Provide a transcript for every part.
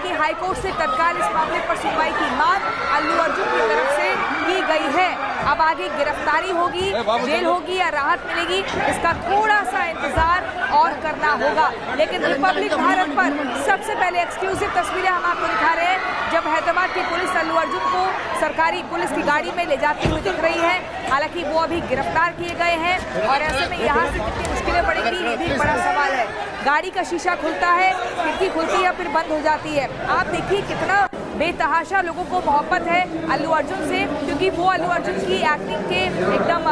की हाईकोर्ट से तत्काल इस मामले पर सुनवाई की मांग अल्लू अर्जुन की तरफ से की गई है। अब आगे गिरफ्तारी होगी, जेल होगी या राहत मिलेगी, इसका थोड़ा सा इंतजार और करना होगा। लेकिन रिपब्लिक भारत पर सबसे पहले एक्सक्लूसिव तस्वीरें हम आपको दिखा रहे हैं, जब हैदराबाद की पुलिस अल्लू अर्जुन को सरकारी पुलिस की गाड़ी में ले जाती हुई दिख रही है। हालांकि वो अभी गिरफ्तार किए गए हैं और ऐसे में यहाँ से कितनी मुश्किलें पड़ेंगी, ये भी बड़ा सवाल है। गाड़ी का शीशा खुलता है, खिड़की खुलती है, फिर बंद हो जाती है। आप देखिए कितना बेतहाशा लोगों को मोहब्बत है अल्लू अर्जुन से, क्योंकि वो अल्लू अर्जुन की एक्टिंग के एकदम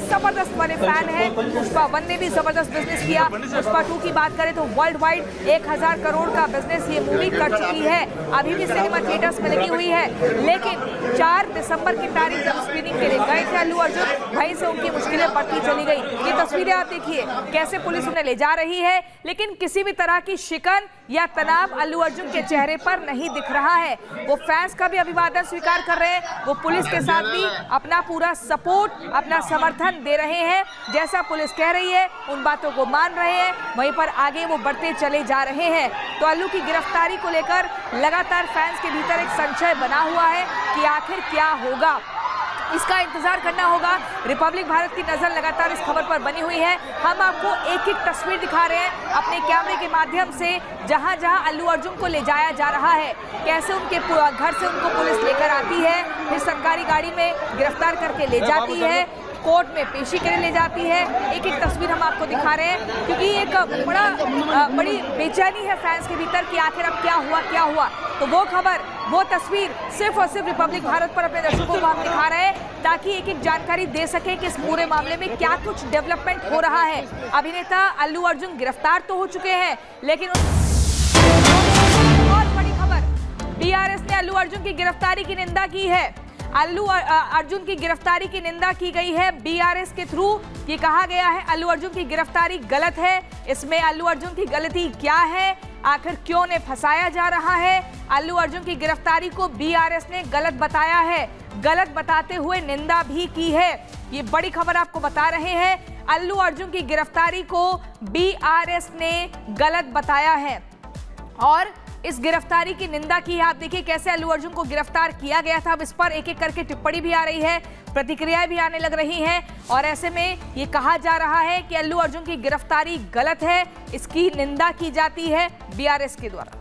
जबरदस्त बड़े फैन हैं। पुष्पा 1 ने भी जबरदस्त बिजनेस किया, पुष्पा 2 की बात करें तो वर्ल्ड वाइड 1000 करोड़ का बिजनेस ये मूवी कर चुकी है, अभी भी सिनेमा थिएटर्स में लगी हुई है। लेकिन 4 दिसंबर की तारीख जब स्क्रीनिंग के लिए गए थे अल्लू अर्जुन, वहीं से उनकी मुश्किलें बढ़ती चली गई। ये तस्वीरें आप देखिए कैसे पुलिस उन्हें ले जा रही है, लेकिन किसी भी तरह की शिकन या तनाव अल्लू अर्जुन के चेहरे पर नहीं दिख रहा है। वो फैंस का भी अभिवादन स्वीकार कर रहे हैं, वो पुलिस के साथ भी अपना पूरा सपोर्ट, अपना समर्थन दे रहे हैं। जैसा पुलिस कह रही है उन बातों को मान रहे हैं, वहीं पर आगे वो बढ़ते चले जा रहे हैं। तो अल्लू की गिरफ्तारी को लेकर लगातार फैंस के भीतर एक संशय बना हुआ है कि आखिर क्या होगा, इसका इंतजार करना होगा। रिपब्लिक भारत की नजर लगातार इस खबर पर बनी हुई है। हम आपको एक एक तस्वीर दिखा रहे हैं अपने कैमरे के माध्यम से, जहां जहां अल्लू अर्जुन को ले जाया जा रहा है, कैसे उनके घर से उनको पुलिस लेकर आती है, फिर सरकारी गाड़ी में गिरफ्तार करके ले जाती है, कोर्ट में पेशी के लिए ले जाती है। एक एक तस्वीर हम आपको दिखा रहे हैं, क्योंकि एक बड़ी बेचैनी है फैंस के भीतर कि आखिर अब क्या हुआ। तो वो खबर, वो तस्वीर सिर्फ और सिर्फ रिपब्लिक भारत पर अपने दर्शकों को हम दिखा रहे हैं, ताकि एक एक जानकारी दे सके कि इस पूरे मामले में क्या कुछ डेवलपमेंट हो रहा है। अभिनेता अल्लू अर्जुन गिरफ्तार तो हो चुके हैं, लेकिन बहुत बड़ी खबर, बीआरएस ने अल्लू अर्जुन की गिरफ्तारी की निंदा की है। अल्लू अर्जुन की गिरफ्तारी की निंदा की गई है बीआरएस के थ्रू। ये कहा गया है अल्लू अर्जुन की गिरफ्तारी गलत है। इसमें अल्लू अर्जुन की गलती क्या है, आखिर क्यों ने फंसाया जा रहा है? अल्लू अर्जुन की गिरफ्तारी को बीआरएस ने गलत बताया है, गलत बताते हुए निंदा भी की है। ये बड़ी खबर आपको बता रहे हैं, अल्लू अर्जुन की गिरफ्तारी को बीआरएस ने गलत बताया है और इस गिरफ्तारी की निंदा की है। आप देखिए कैसे अल्लू अर्जुन को गिरफ्तार किया गया था। अब इस पर एक एक करके टिप्पणी भी आ रही है, प्रतिक्रियाएं भी आने लग रही हैं और ऐसे में ये कहा जा रहा है कि अल्लू अर्जुन की गिरफ्तारी गलत है, इसकी निंदा की जाती है बीआरएस के द्वारा।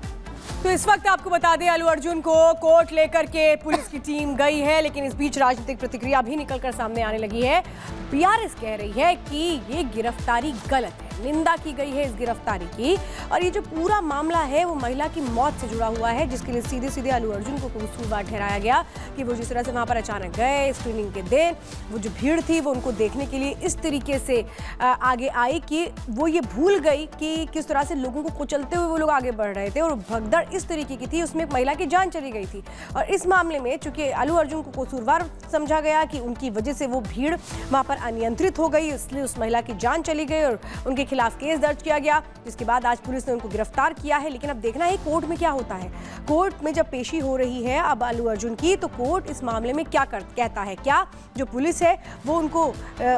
तो इस वक्त आपको बता दें अल्लू अर्जुन को कोर्ट लेकर के पुलिस की टीम गई है, लेकिन इस बीच राजनीतिक प्रतिक्रिया भी निकलकर सामने आने लगी है। बीआरएस कह रही है कि ये गिरफ्तारी गलत है, निंदा की गई है इस गिरफ्तारी की, और ये जो पूरा मामला है वो महिला की मौत से जुड़ा हुआ है, जिसके लिए सीधे सीधे अल्लू अर्जुन को कसूरवार ठहराया गया कि वो जिस तरह से वहाँ पर अचानक गए स्क्रीनिंग के दिन, वो जो भीड़ थी वो उनको देखने के लिए इस तरीके से आगे आई कि वो ये भूल गई कि किस तरह से लोगों को कुचलते हुए वो लोग आगे बढ़ रहे थे और भगदड़ इस तरीके की थी, उसमें एक महिला की जान चली गई थी। और इस मामले में चूंकि अल्लू अर्जुन को कसूरवार समझा गया कि उनकी वजह से वो भीड़ वहाँ पर अनियंत्रित हो गई, इसलिए उस महिला की जान चली गई और उनके खिलाफ केस दर्ज किया गया, जिसके बाद आज पुलिस ने उनको गिरफ्तार किया है। लेकिन अब देखना है कोर्ट में क्या होता है। कोर्ट में जब पेशी हो रही है अब अल्लू अर्जुन की, तो कोर्ट इस मामले में क्या कहता है, क्या जो पुलिस है वो उनको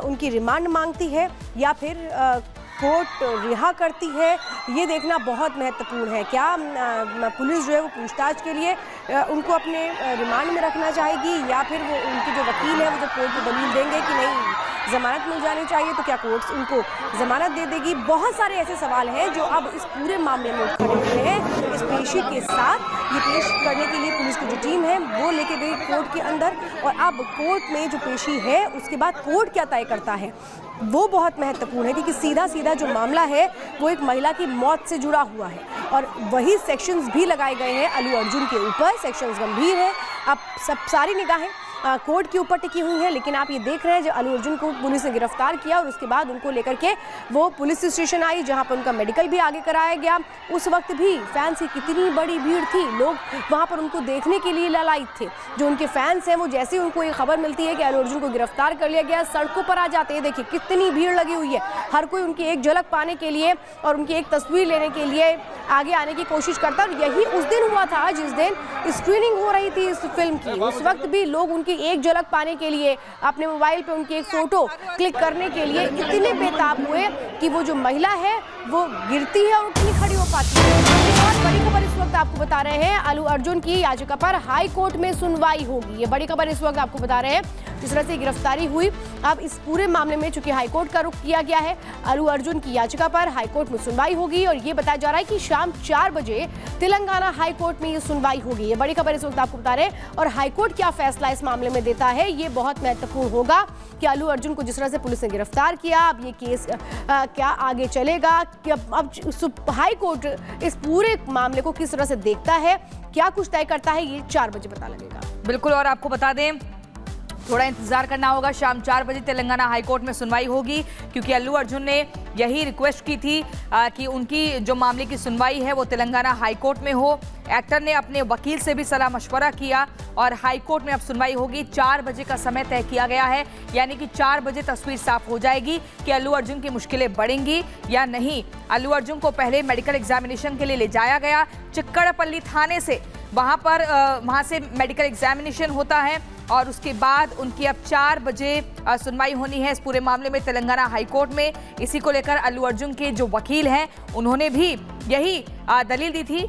उनकी रिमांड मांगती है या फिर कोर्ट रिहा करती है, ये देखना बहुत महत्वपूर्ण है। क्या पुलिस जो है वो पूछताछ के लिए उनको अपने रिमांड में रखना चाहेगी या फिर वो उनके जो वकील है वो जो कोर्ट को दलील देंगे कि नहीं जमानत मिल जानी चाहिए, तो क्या कोर्ट उनको जमानत दे देगी। बहुत सारे ऐसे सवाल हैं जो अब इस पूरे मामले में खड़े हुए हैं। इस पेशी के साथ ये पेश करने के लिए पुलिस की जो टीम है वो लेके गई कोर्ट के अंदर, और अब कोर्ट में जो पेशी है उसके बाद कोर्ट क्या तय करता है वो बहुत महत्वपूर्ण है, क्योंकि सीधा सीधा जो मामला है वो एक महिला की मौत से जुड़ा हुआ है और वही सेक्शंस भी लगाए गए हैं अल्लू अर्जुन के ऊपर। सेक्शंस गंभीर है, अब सारी निगाहें कोर्ट के ऊपर टिकी हुई है। लेकिन आप ये देख रहे हैं जब अल्लू अर्जुन को पुलिस ने गिरफ्तार किया और उसके बाद उनको लेकर के वो पुलिस स्टेशन आई जहां पर उनका मेडिकल भी आगे कराया गया, उस वक्त भी फैंस की कितनी बड़ी भीड़ थी, लोग वहां पर उनको देखने के लिए ललायित थे। जो उनके फैंस हैं वो जैसे ही उनको ये खबर मिलती है कि अल्लू अर्जुन को गिरफ्तार कर लिया गया, सड़कों पर आ जाते हैं। देखिए कितनी भीड़ लगी हुई है, हर कोई उनकी एक झलक पाने के लिए और उनकी एक तस्वीर लेने के लिए आगे आने की कोशिश करता है। यही उस दिन हुआ था जिस दिन स्क्रीनिंग हो रही थी इस फिल्म की, उस वक्त भी लोग उनकी एक झलक पाने के लिए अपने मोबाइल पे उनकी एक फोटो क्लिक करने के लिए इतने बेताब हुए कि वो जो महिला है वो गिरती है और उतनी खड़ी हो पाती है। एक और बड़ी खबर इस वक्त वक्त आपको बता रहे हैं अल्लू अर्जुन की याचिका पर हाई कोर्ट में सुनवाई होगी। ये बड़ी खबर इस वक्त आपको बता रहे हैं। जिस तरह से गिरफ्तारी हुई, अब इस पूरे मामले में चूंकि हाई कोर्ट का रुख किया गया है, अल्लू अर्जुन की याचिका पर हाई कोर्ट में सुनवाई होगी और ये बताया जा रहा है कि शाम 4 बजे तेलंगाना हाई कोर्ट में ये सुनवाई होगी। ये बड़ी खबर इस वक्त आपको बता रहे हैं और हाई कोर्ट क्या फैसला इस मामले में देता है ये बहुत महत्वपूर्ण होगा कि अल्लू अर्जुन को जिस तरह से पुलिस ने गिरफ्तार किया, अब ये केस क्या आगे चलेगा, कि अब हाई कोर्ट इस पूरे मामले को किस तरह से देखता है, क्या कुछ तय करता है, ये 4 बजे पता लगेगा। बिल्कुल, और आपको बता दें थोड़ा इंतजार करना होगा। शाम 4 बजे तेलंगाना हाईकोर्ट में सुनवाई होगी, क्योंकि अल्लू अर्जुन ने यही रिक्वेस्ट की थी कि उनकी जो मामले की सुनवाई है वो तेलंगाना हाईकोर्ट में हो। एक्टर ने अपने वकील से भी सलाह मशवरा किया और हाईकोर्ट में अब सुनवाई होगी। 4 बजे का समय तय किया गया है, यानी कि 4 बजे तस्वीर साफ हो जाएगी कि अल्लू अर्जुन की मुश्किलें बढ़ेंगी या नहीं। अल्लू अर्जुन को पहले मेडिकल एग्जामिनेशन के लिए ले जाया गया चिक्कड़पल्ली थाने से, वहां से मेडिकल एग्जामिनेशन होता है और उसके बाद उनकी अब 4 बजे सुनवाई होनी है इस पूरे मामले में तेलंगाना हाईकोर्ट में। इसी को लेकर अल्लू अर्जुन के जो वकील हैं उन्होंने भी यही दलील दी थी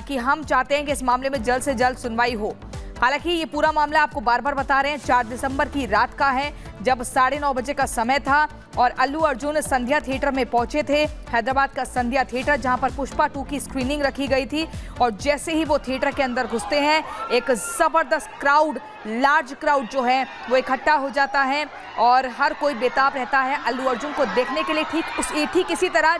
कि हम चाहते हैं कि इस मामले में जल्द से जल्द सुनवाई हो। हालांकि ये पूरा मामला आपको बार बार बता रहे हैं 4 दिसंबर की रात का है, जब 9:30 बजे का समय था और अल्लू अर्जुन संध्या थिएटर में पहुंचे थे। हैदराबाद का संध्या थिएटर, जहां पर पुष्पा 2 की स्क्रीनिंग रखी गई थी, और जैसे ही वो थिएटर के अंदर घुसते हैं एक जबरदस्त क्राउड, लार्ज क्राउड जो है वो इकट्ठा हो जाता है और हर कोई बेताब रहता है अल्लू अर्जुन को देखने के लिए। ठीक इसी तरह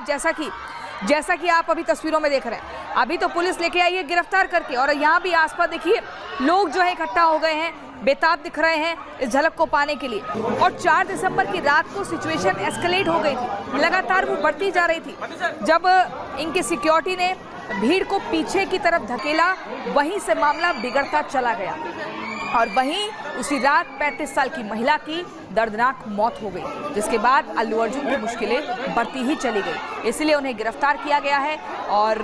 जैसा कि आप अभी तस्वीरों में देख रहे हैं, अभी तो पुलिस लेके आई है गिरफ्तार करके, और यहाँ भी आसपास देखिए लोग जो है इकट्ठा हो गए हैं, बेताब दिख रहे हैं इस झलक को पाने के लिए। और 4 दिसंबर की रात को सिचुएशन एस्केलेट हो गई थी, लगातार वो बढ़ती जा रही थी। जब इनके सिक्योरिटी ने भीड़ को पीछे की तरफ धकेला, वहीं से मामला बिगड़ता चला गया और वहीं उसी रात 35 साल की महिला की दर्दनाक मौत हो गई, जिसके बाद अल्लू अर्जुन की मुश्किलें बढ़ती ही चली गई। इसलिए उन्हें गिरफ्तार किया गया है और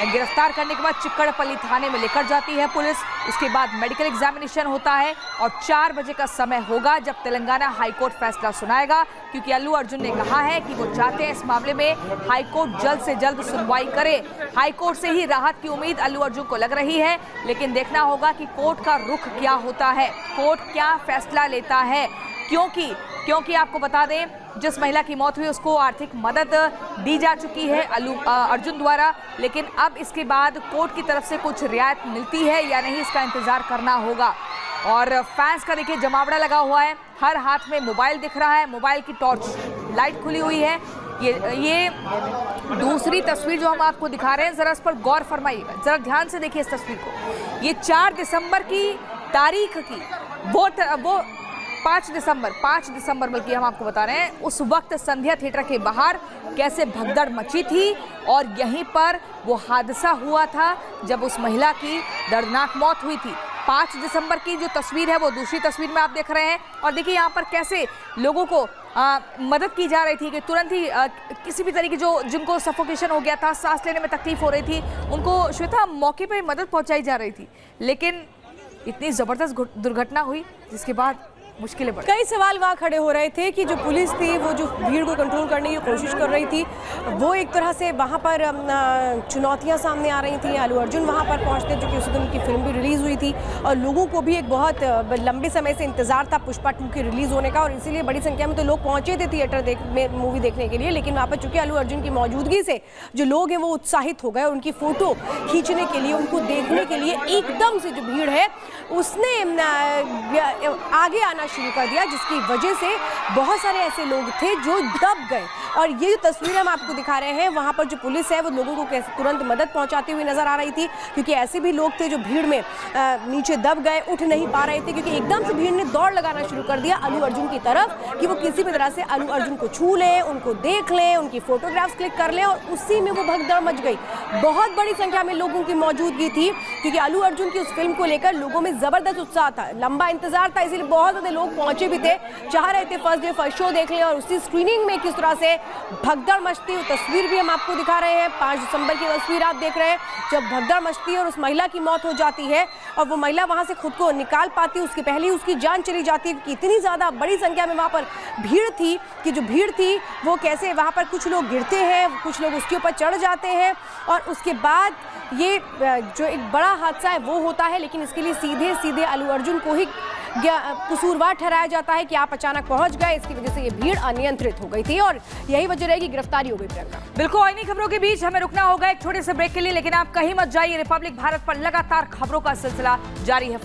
गिरफ्तार करने के बाद चिक्कड़पल्ली थाने में लेकर जाती है पुलिस। उसके बाद मेडिकल एग्जामिनेशन होता है और 4 बजे का समय होगा जब तेलंगाना हाईकोर्ट फैसला सुनाएगा, क्योंकि अल्लू अर्जुन ने कहा है कि वो चाहते हैं इस मामले में हाईकोर्ट जल्द से जल्द सुनवाई करे। हाईकोर्ट से ही राहत की उम्मीद अल्लू अर्जुन को लग रही है, लेकिन देखना होगा कि कोर्ट का रुख क्या होता है, कोर्ट क्या फैसला लेता है। क्योंकि आपको बता दें जिस महिला की मौत हुई उसको आर्थिक मदद दी जा चुकी है अल्लू अर्जुन द्वारा, लेकिन अब इसके बाद कोर्ट की तरफ से कुछ रियायत मिलती है या नहीं, इसका इंतजार करना होगा। और फैंस का देखिए जमावड़ा लगा हुआ है, हर हाथ में मोबाइल दिख रहा है, मोबाइल की टॉर्च लाइट खुली हुई है। ये दूसरी तस्वीर जो हम आपको दिखा रहे हैं, जरा इस पर गौर फरमाइएगा, जरा ध्यान से देखिए इस तस्वीर को। ये 4 दिसंबर की तारीख की वो 5 दिसंबर बल्कि हम आपको बता रहे हैं, उस वक्त संध्या थिएटर के बाहर कैसे भगदड़ मची थी और यहीं पर वो हादसा हुआ था जब उस महिला की दर्दनाक मौत हुई थी। 5 दिसंबर की जो तस्वीर है वो दूसरी तस्वीर में आप देख रहे हैं और देखिए यहाँ पर कैसे लोगों को मदद की जा रही थी कि तुरंत ही किसी भी तरीके जिनको सफोकेशन हो गया था, सांस लेने में तकलीफ हो रही थी, उनको श्वेता मौके पर मदद पहुँचाई जा रही थी। लेकिन इतनी ज़बरदस्त दुर्घटना हुई जिसके बाद मुश्किलें बढ़ी। कई सवाल वहाँ खड़े हो रहे थे कि जो पुलिस थी वो जो भीड़ को कंट्रोल करने की कोशिश कर रही थी, वो एक तरह से वहाँ पर चुनौतियाँ सामने आ रही थी। अल्लू अर्जुन वहाँ पर पहुँचते, जो कि उस दिन उनकी फिल्म भी रिलीज़ हुई थी और लोगों को भी एक बहुत लंबे समय से इंतजार था पुष्पा 2 की रिलीज़ होने का, और इसीलिए बड़ी संख्या में तो लोग पहुँचे थे थिएटर में मूवी देखने के लिए। लेकिन वहाँ पर चूँकि अल्लू अर्जुन की मौजूदगी से जो लोग हैं वो उत्साहित हो गए, उनकी फ़ोटो खींचने के लिए, उनको देखने के लिए एकदम से जो भीड़ है उसने आगे आना शुरू कर दिया, जिसकी वजह से बहुत सारे ऐसे लोग थे जो दब गए। और ये जो तस्वीर हम आपको दिखा रहे हैं, वहाँ पर जो पुलिस है वो लोगों को कैसे तुरंत मदद पहुँचाती हुई नजर आ रही थी, क्योंकि ऐसे भी लोग थे जो भीड़ में नीचे दब गए, उठ नहीं पा रहे थे, क्योंकि एकदम से भीड़ ने दौड़ लगाना शुरू कर दिया अल्लू अर्जुन की तरफ कि वो किसी भी तरह से अल्लू अर्जुन को छू लें, उनको देख लें, उनकी फोटोग्राफ्स क्लिक कर लें, और उसी में वो भगदड़ मच गई। बहुत बड़ी संख्या में लोगों की मौजूदगी थी, क्योंकि अल्लू अर्जुन की उस फिल्म को लेकर लोगों में जबरदस्त उत्साह था, लंबा इंतजार था, इसीलिए बहुत ज्यादा लोग पहुंचे भी थे, चाह रहे थे फर्स्ट डे फर्स्ट शो देख लें। और उसी स्क्रीनिंग में किस तरह से भगदड़ मचती है, तस्वीर भी हम आपको दिखा रहे हैं। 5 दिसंबर की तस्वीर आप देख रहे हैं, जब भगदड़ मचती है और उस महिला की मौत हो जाती है और वो महिला वहां से खुद को निकाल पाती है, उसके पहले ही उसकी जान चली जाती है, क्योंकि इतनी ज्यादा बड़ी संख्या में वहां पर भीड़ थी कि जो भीड़ थी वो कैसे वहां पर कुछ लोग गिरते हैं, कुछ लोग उसके ऊपर चढ़ जाते हैं और उसके बाद ये जो एक बड़ा हादसा है वो होता है, लेकिन इसके लिए सीधे सीधे अल्लू अर्जुन को ही कसूरवार ठहराया जाता है कि आप अचानक पहुंच गए, इसकी वजह से ये भीड़ अनियंत्रित हो गई थी और यही वजह रहेगी गिरफ्तारी हो गई प्रियंका। बिल्कुल, इन्हीं खबरों के बीच हमें रुकना होगा एक छोटे से ब्रेक के लिए, लेकिन आप कहीं मत जाइए। रिपब्लिक भारत पर लगातार खबरों का सिलसिला जारी है।